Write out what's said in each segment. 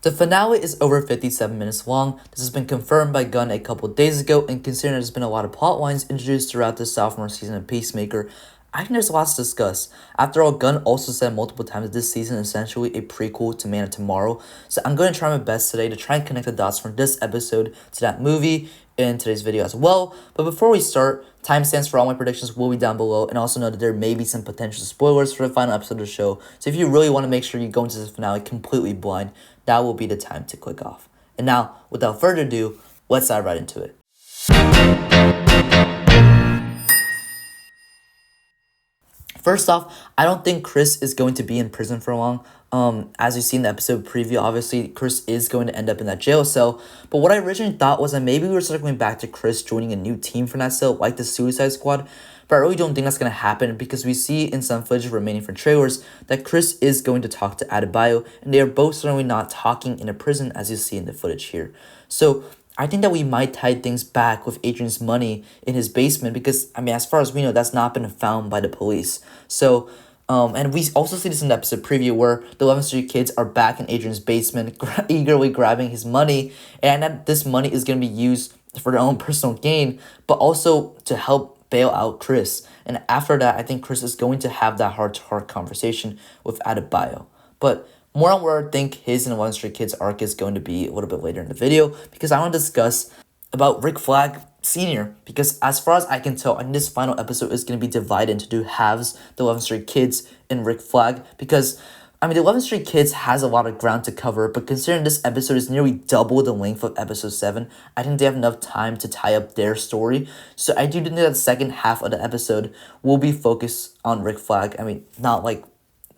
The finale is over 57 minutes long. This has been confirmed by Gunn a couple days ago, and considering there's been a lot of plot lines introduced throughout the sophomore season of Peacemaker, I think there's lots to discuss. After all, Gunn also said multiple times that this season is essentially a prequel to Man of Tomorrow, so I'm going to try my best today to try and connect the dots from this episode to that movie in today's video as well. But before we start, timestamps for all my predictions will be down below, and also know that there may be some potential spoilers for the final episode of the show, so if you really want to make sure you go into the finale completely blind, that will be the time to click off. And now, without further ado, let's dive right into it. First off, I don't think Chris is going to be in prison for long. As you see in the episode preview, obviously, Chris is going to end up in that jail cell. But what I originally thought was that maybe we were circling back to Chris joining a new team from that cell, like the Suicide Squad. But I really don't think that's going to happen because we see in some footage remaining from trailers that Chris is going to talk to Adebayo, and they are both certainly not talking in a prison as you see in the footage here. So I think that we might tie things back with Adrian's money in his basement because, I mean, as far as we know, that's not been found by the police. So, and we also see this in the episode preview where the 11th Street kids are back in Adrian's basement, eagerly grabbing his money, and that this money is going to be used for their own personal gain, but also to help bail out Chris. And after that, I think Chris is going to have that heart-to-heart conversation with Adebayo. But more on where I think his and 11th Street Kids arc is going to be a little bit later in the video, because I want to discuss about Rick Flag Sr. Because as far as I can tell, I think this final episode is going to be divided into two halves, the 11th Street Kids and Rick Flag, because I mean, the 11th Street Kids has a lot of ground to cover, but considering this episode is nearly double the length of episode 7, I think they have enough time to tie up their story. So I do think that the second half of the episode will be focused on Rick Flag. I mean, not like,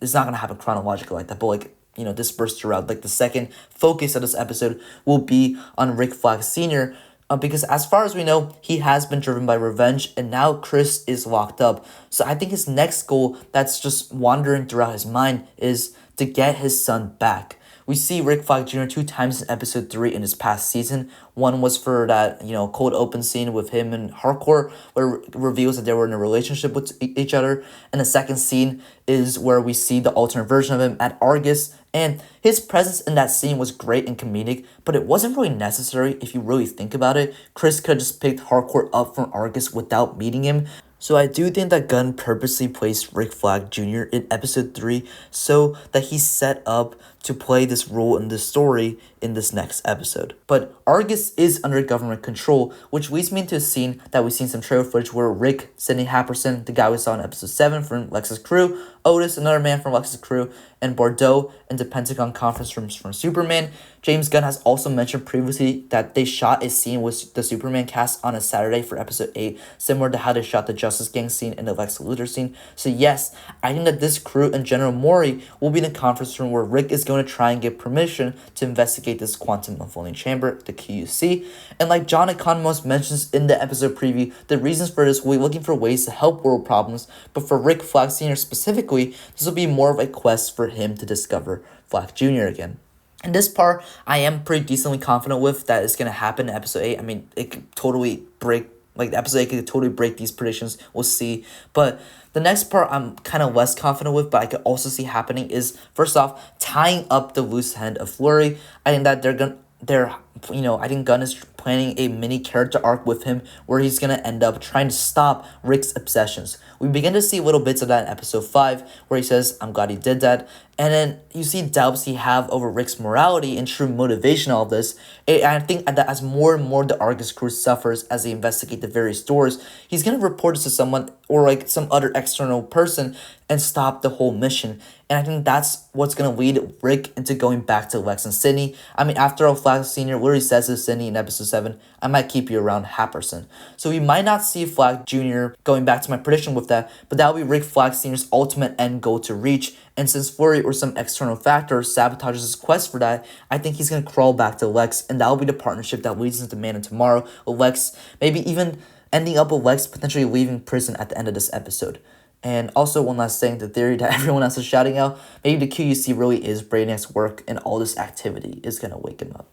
it's not going to happen chronologically like that, but like, you know, dispersed throughout. Like the second focus of this episode will be on Rick Flag Sr., because as far as we know, he has been driven by revenge, and now Chris is locked up. So I think his next goal that's just wandering throughout his mind is to get his son back. We see Rick Flag Jr. 2 times in episode 3 in his past season. One was for that, you know, cold open scene with him and Harcourt, where it reveals that they were in a relationship with each other. And the second scene is where we see the alternate version of him at Argus. And his presence in that scene was great and comedic, but it wasn't really necessary if you really think about it. Chris could have just picked Harcourt up from Argus without meeting him. So I do think that Gunn purposely placed Rick Flag Jr. in episode 3 so that he's set up to play this role in the story in this next episode. But Argus is under government control, which leads me into a scene that we've seen some trailer footage where Rick, Sidney Happerson, the guy we saw in episode 7 from Lex's crew, Otis, another man from Lex's crew, and Bordeaux in the Pentagon conference rooms from Superman. James Gunn has also mentioned previously that they shot a scene with the Superman cast on a Saturday for episode 8, similar to how they shot the Justice Gang scene and the Lex Luthor scene. So yes, I think that this crew and General Mori will be in the conference room where Rick is going to try and get permission to investigate this quantum unfolding chamber, the QUC. And like John Economos mentions in the episode preview, the reasons for this will be looking for ways to help world problems, but for Rick Flag Sr. specifically, this will be more of a quest for him to discover Flag Jr. again. And this part, I am pretty decently confident with that it's going to happen in episode 8. I mean, it could totally break, like, episode 8 could totally break these predictions. We'll see. But the next part I'm kind of less confident with, but I could also see happening is, first off, tying up the loose end of Fleury. I think that I think Gunn is planning a mini character arc with him where he's going to end up trying to stop Rick's obsessions. We begin to see little bits of that in episode 5 where he says, "I'm glad he did that." And then you see doubts he have over Rick's morality and true motivation of this. And I think that as more and more the Argus crew suffers as they investigate the various doors, he's going to report this to someone or like some other external person and stop the whole mission. And I think that's what's going to lead Rick into going back to Lex and Sidney. I mean, after all, Flag Sr. literally says to Sidney in episode 7, "I might keep you around Happerson." So we might not see Flag Jr. going back to my prediction with that, but that will be Rick Flag Sr.'s ultimate end goal to reach. And since Fleury or some external factor sabotages his quest for that, I think he's going to crawl back to Lex, and that will be the partnership that leads into Man of Tomorrow, with Lex maybe even ending up with Lex potentially leaving prison at the end of this episode. And also one last thing, the theory that everyone else is shouting out, maybe the QUC really is Brainiac's work and all this activity is going to wake him up.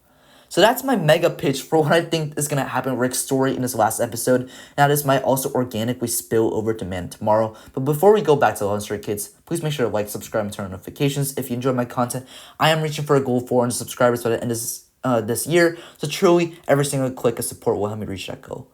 So that's my mega pitch for what I think is going to happen with Rick's story in this last episode. Now, this might also organically spill over to Man tomorrow. But before we go back to 11 Stray Kids, please make sure to like, subscribe, and turn on notifications. If you enjoy my content, I am reaching for a goal of 400 subscribers by the end of this year. So truly, every single click of support will help me reach that goal.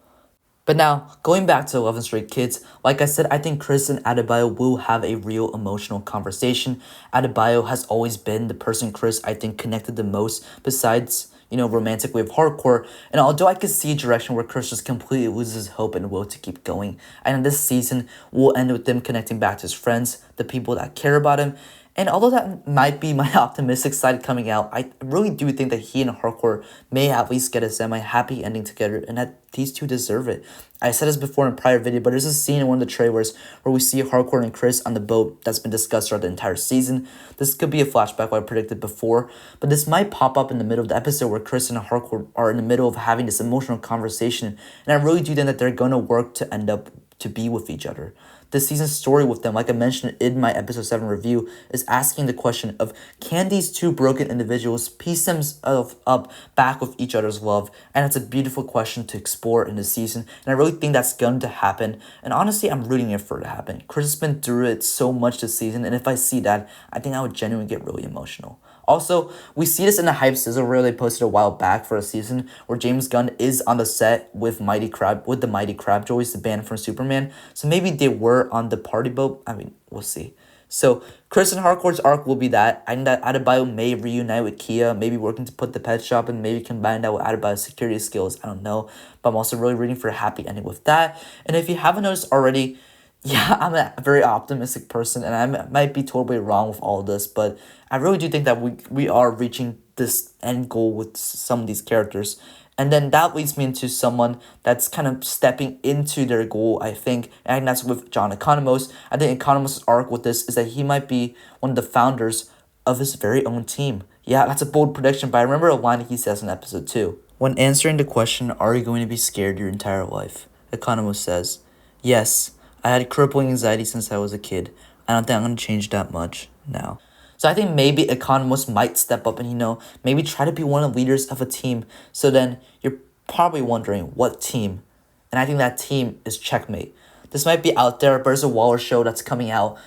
But now, going back to 11 Stray Kids, like I said, I think Chris and Adebayo will have a real emotional conversation. Adebayo has always been the person Chris, I think, connected the most besides, romantically with Harcourt. And although I could see a direction where Chris just completely loses hope and will to keep going, and this season will end with them connecting back to his friends, the people that care about him. And although that might be my optimistic side coming out, I really do think that he and Harcourt may at least get a semi-happy ending together, and that these two deserve it. I said this before in a prior video, but there's a scene in one of the trailers where we see Harcourt and Chris on the boat that's been discussed throughout the entire season. This could be a flashback what I predicted before, but this might pop up in the middle of the episode where Chris and Harcourt are in the middle of having this emotional conversation, and I really do think that they're going to work to end up to be with each other. This season's story with them, like I mentioned in my episode 7 review, is asking the question of, can these two broken individuals piece themselves up back with each other's love? And it's a beautiful question to explore in this season, and I really think that's going to happen. And honestly, I'm rooting it for it to happen. Chris has been through it so much this season, and if I see that, I think I would genuinely get really emotional. Also, we see this in the Hype Sizzle reel they posted a while back for a season where James Gunn is on the set with the Mighty Crabjoys, the band from Superman. So maybe they were on the party boat. I mean, we'll see. So Chris and Harcourt's arc will be that. I think that Adebayo may reunite with Kia, maybe working to put the pet shop and maybe combine that with Adebayo's security skills. I don't know. But I'm also really rooting for a happy ending with that. And if you haven't noticed already, yeah, I'm a very optimistic person, and I might be totally wrong with all this, but I really do think that we are reaching this end goal with some of these characters. And then that leads me into someone that's kind of stepping into their goal, I think, and that's with John Economos. I think Economos' arc with this is that he might be one of the founders of his very own team. Yeah, that's a bold prediction, but I remember a line he says in episode 2. When answering the question, are you going to be scared your entire life? Economos says, yes. I had crippling anxiety since I was a kid. I don't think I'm going to change that much now. So I think maybe Economos might step up and, maybe try to be one of the leaders of a team. So then you're probably wondering what team. And I think that team is Checkmate. This might be out there, but there's a Waller show that's coming out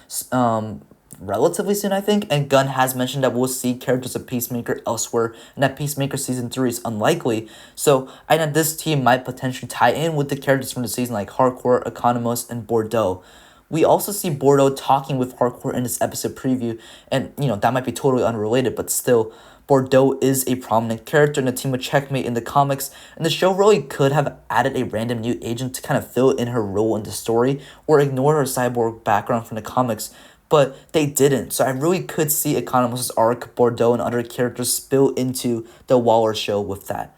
relatively soon, I think. And Gunn has mentioned that we'll see characters of Peacemaker elsewhere, and that Peacemaker Season 3 is unlikely. So I know this team might potentially tie in with the characters from the season like Harcourt, Economos, and Bordeaux. We also see Bordeaux talking with Harcourt in this episode preview, and, that might be totally unrelated, but still, Bordeaux is a prominent character in the team of Checkmate in the comics, and the show really could have added a random new agent to kind of fill in her role in the story, or ignore her cyborg background from the comics, but they didn't. So I really could see Economos' arc, Bordeaux, and other characters spill into the Waller show with that.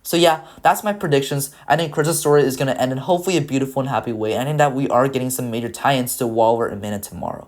So yeah, that's my predictions. I think Chris's story is going to end in hopefully a beautiful and happy way. I think that we are getting some major tie-ins to Waller and Man tomorrow.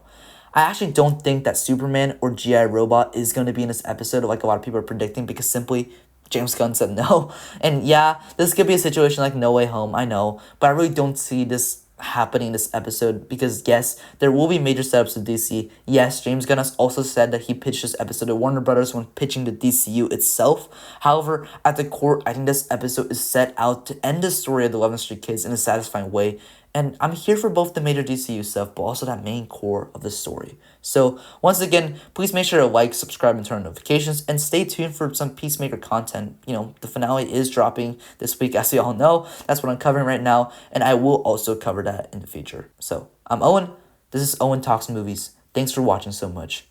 I actually don't think that Superman or G.I. Robot is going to be in this episode like a lot of people are predicting, because simply James Gunn said no. And yeah, this could be a situation like No Way Home, I know, but I really don't see this happening this episode, because yes, there will be major setups of DC. Yes, James Gunn has also said that he pitched this episode to Warner Brothers when pitching the DCU itself. However, at the core, I think this episode is set out to end the story of the 11th Street Kids in a satisfying way, and I'm here for both the major DCU stuff, but also that main core of the story. So, once again, please make sure to like, subscribe, and turn on notifications, and stay tuned for some Peacemaker content. The finale is dropping this week, as you all know. That's what I'm covering right now, and I will also cover that in the future. So, I'm Owen. This is Owen Talks Movies. Thanks for watching so much.